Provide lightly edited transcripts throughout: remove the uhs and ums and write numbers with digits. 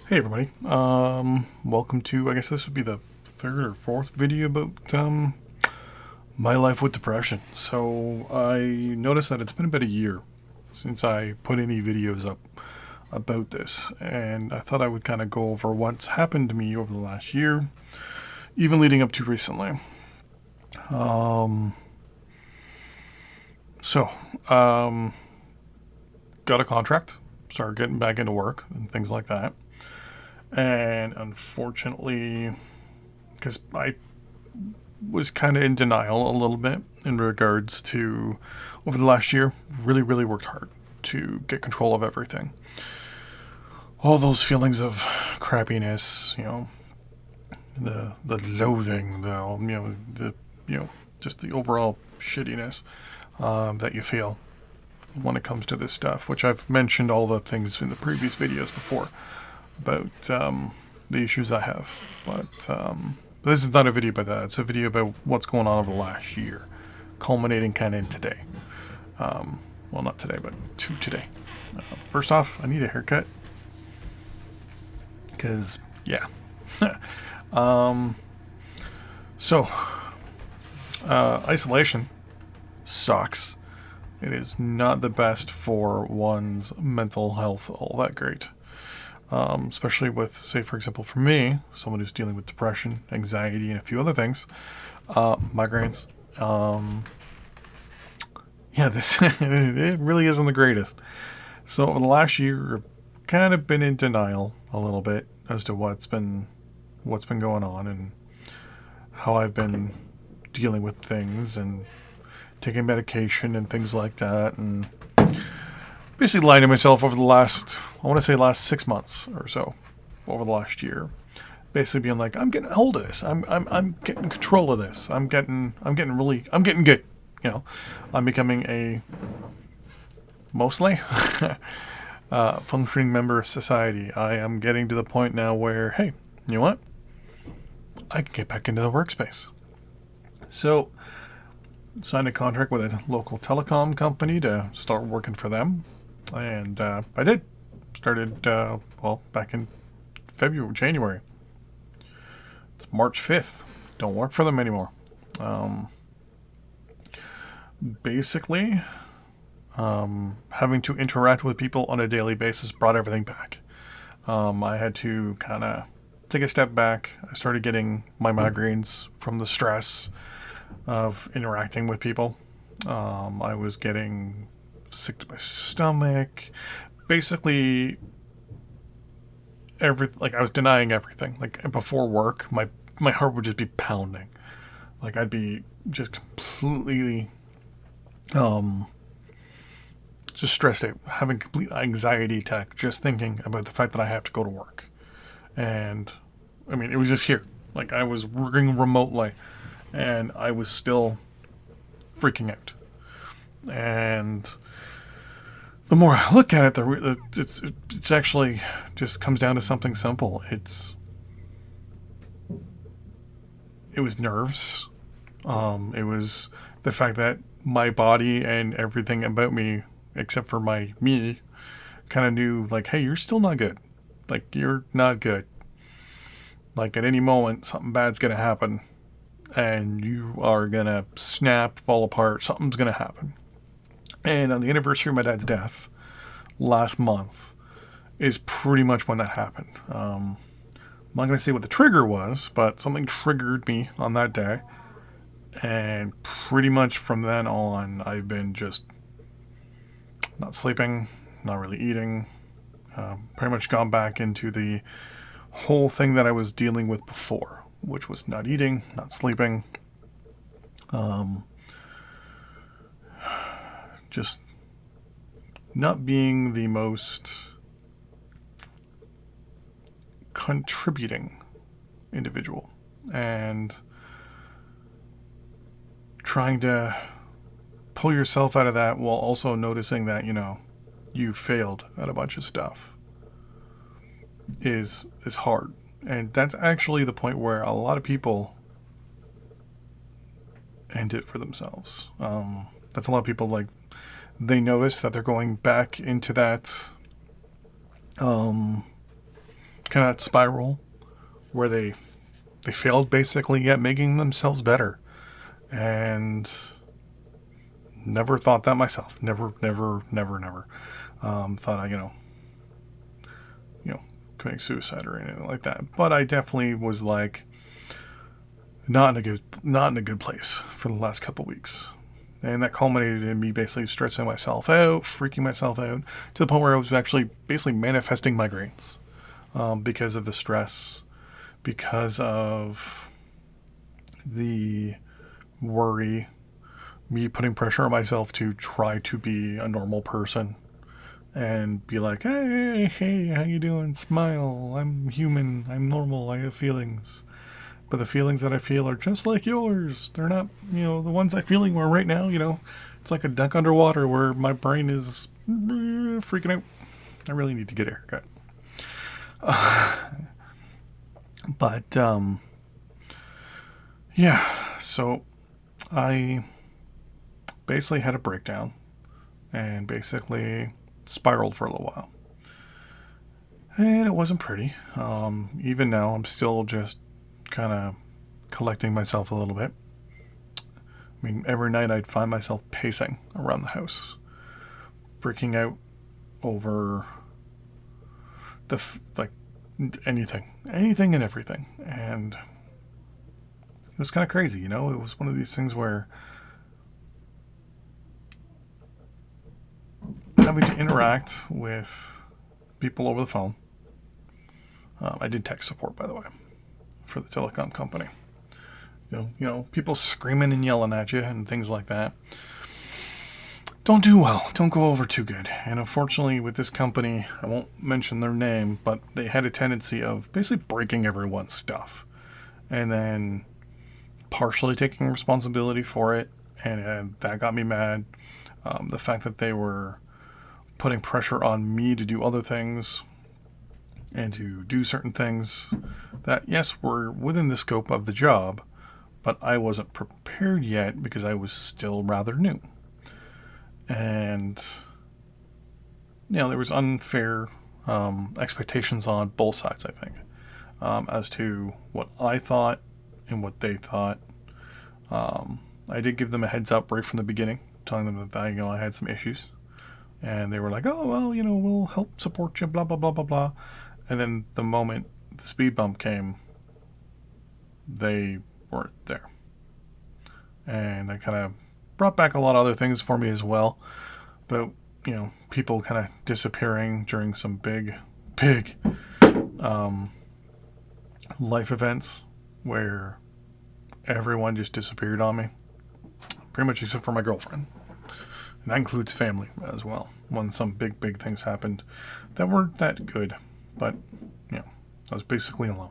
Hey everybody. Welcome to, I guess this would be the third or fourth video about my life with depression. So I noticed that it's been about a year since I put any videos up about this, and I thought I would kind of go over what's happened to me over the last year, even leading up to recently. Um, so, got a contract, started getting back into work and things like that. And unfortunately, because I was kind of in denial a little bit in regards to over the last year, really worked hard to get control of everything. All those feelings of crappiness, the loathing, just the overall shittiness that you feel when it comes to this stuff, which I've mentioned all the things in the previous videos before about the issues I have. But this is not a video about that. It's a video about what's going on over the last year, culminating kind of in today. Well, not today, but to today. First off, I need a haircut. Because, yeah. So, isolation sucks. It is not the best for one's mental health all that great. Especially with, say, for example, for me, someone who's dealing with depression, anxiety, and a few other things, migraines. This it really isn't the greatest. So over the last year, I've kind of been in denial a little bit as to what's been going on and how I've been dealing with things and taking medication and things like that, and basically lying to myself over the last 6 months or so, over the last year. Basically being like, I'm getting a hold of this. I'm getting control of this. I'm getting good. I'm becoming a mostly functioning member of society. I am getting to the point now where, hey, you know what? I can get back into the workspace. So, signed a contract with a local telecom company to start working for them. And I did. Started, back in January. It's March 5th. Don't work for them anymore. Basically, having to interact with people on a daily basis brought everything back. I had to kind of take a step back. I started getting my migraines from the stress of interacting with people. I was getting sick to my stomach. Basically, I was denying everything. Like before work, my heart would just be pounding. Like I'd be just completely just stressed out, having complete anxiety attack just thinking about the fact that I have to go to work. And I mean, it was just here. Like I was working remotely and I was still freaking out. And the more I look at it, it's actually just comes down to something simple. It was nerves. It was the fact that my body and everything about me, except for me, kind of knew, like, hey, you're still not good. Like, you're not good. Like, at any moment, something bad's going to happen. And you are going to snap, fall apart. Something's going to happen. And on the anniversary of my dad's death, last month, is pretty much when that happened. I'm not going to say what the trigger was, but something triggered me on that day. And pretty much from then on, I've been just not sleeping, not really eating. Pretty much gone back into the whole thing that I was dealing with before, which was not eating, not sleeping. Just not being the most contributing individual. And trying to pull yourself out of that while also noticing that, you failed at a bunch of stuff is hard. And that's actually the point where a lot of people end it for themselves. That's a lot of people, like, they notice that they're going back into that kind of that spiral where they failed basically at making themselves better, and never thought that myself. Never thought I, committing suicide or anything like that. But I definitely was like not in a good place for the last couple weeks. And that culminated in me basically stressing myself out, freaking myself out, to the point where I was actually basically manifesting migraines because of the stress, because of the worry, me putting pressure on myself to try to be a normal person and be like, hey, how you doing? Smile. I'm human. I'm normal. I have feelings. But the feelings that I feel are just like yours. They're not, the ones I'm feeling where right now, it's like a duck underwater where my brain is freaking out. I really need to get a haircut. But, yeah, so I basically had a breakdown and basically spiraled for a little while. And it wasn't pretty. Even now, I'm still just kind of collecting myself a little bit. I mean, every night I'd find myself pacing around the house, freaking out over anything and everything. And it was kind of crazy, It was one of these things where having to interact with people over the phone. I did tech support, by the way, for the telecom company. People screaming and yelling at you and things like that. Don't do well. Don't go over too good. And unfortunately, with this company, I won't mention their name, but they had a tendency of basically breaking everyone's stuff and then partially taking responsibility for it. And that got me mad. The fact that they were putting pressure on me to do other things and to do certain things that, yes, were within the scope of the job, but I wasn't prepared yet because I was still rather new. And, there was unfair expectations on both sides, I think, as to what I thought and what they thought. I did give them a heads up right from the beginning, telling them that I had some issues. And they were like, oh, well, we'll help support you, blah, blah, blah, blah, blah. And then the moment the speed bump came, they weren't there. And that kind of brought back a lot of other things for me as well. But, people kind of disappearing during some big life events where everyone just disappeared on me. Pretty much except for my girlfriend. And that includes family as well. When some big things happened that weren't that good. But, I was basically alone.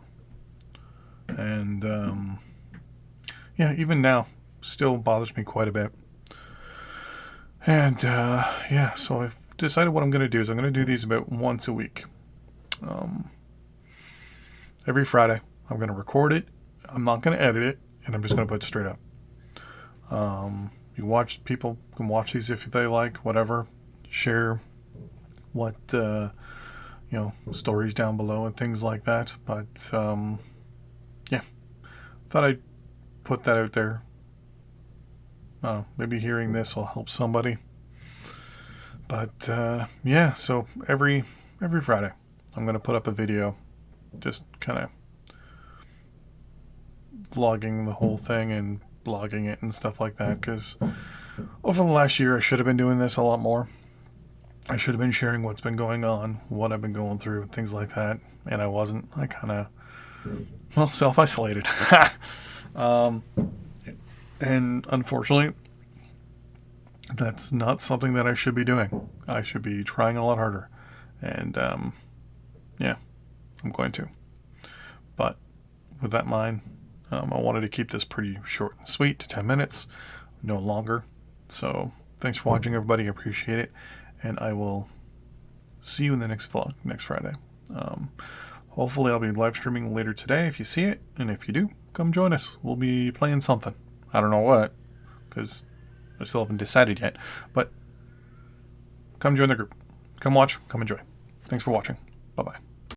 And, even now, still bothers me quite a bit. And, so I've decided what I'm going to do is I'm going to do these about once a week. Every Friday, I'm going to record it. I'm not going to edit it, and I'm just going to put it straight up. People can watch these if they like, whatever. Share what, stories down below and things like that. But, thought I'd put that out there. Maybe hearing this will help somebody. But, so every Friday, I'm going to put up a video, just kind of vlogging the whole thing and blogging it and stuff like that, because over the last year I should have been doing this a lot more. I should have been sharing what's been going on, what I've been going through, things like that, and I wasn't. I kind of, self-isolated. And unfortunately, that's not something that I should be doing. I should be trying a lot harder, and I'm going to. But with that in mind, I wanted to keep this pretty short and sweet to 10 minutes, no longer. So thanks for watching, everybody. I appreciate it. And I will see you in the next vlog, next Friday. Hopefully I'll be live streaming later today if you see it. And if you do, come join us. We'll be playing something. I don't know what, because I still haven't decided yet. But come join the group. Come watch. Come enjoy. Thanks for watching. Bye-bye.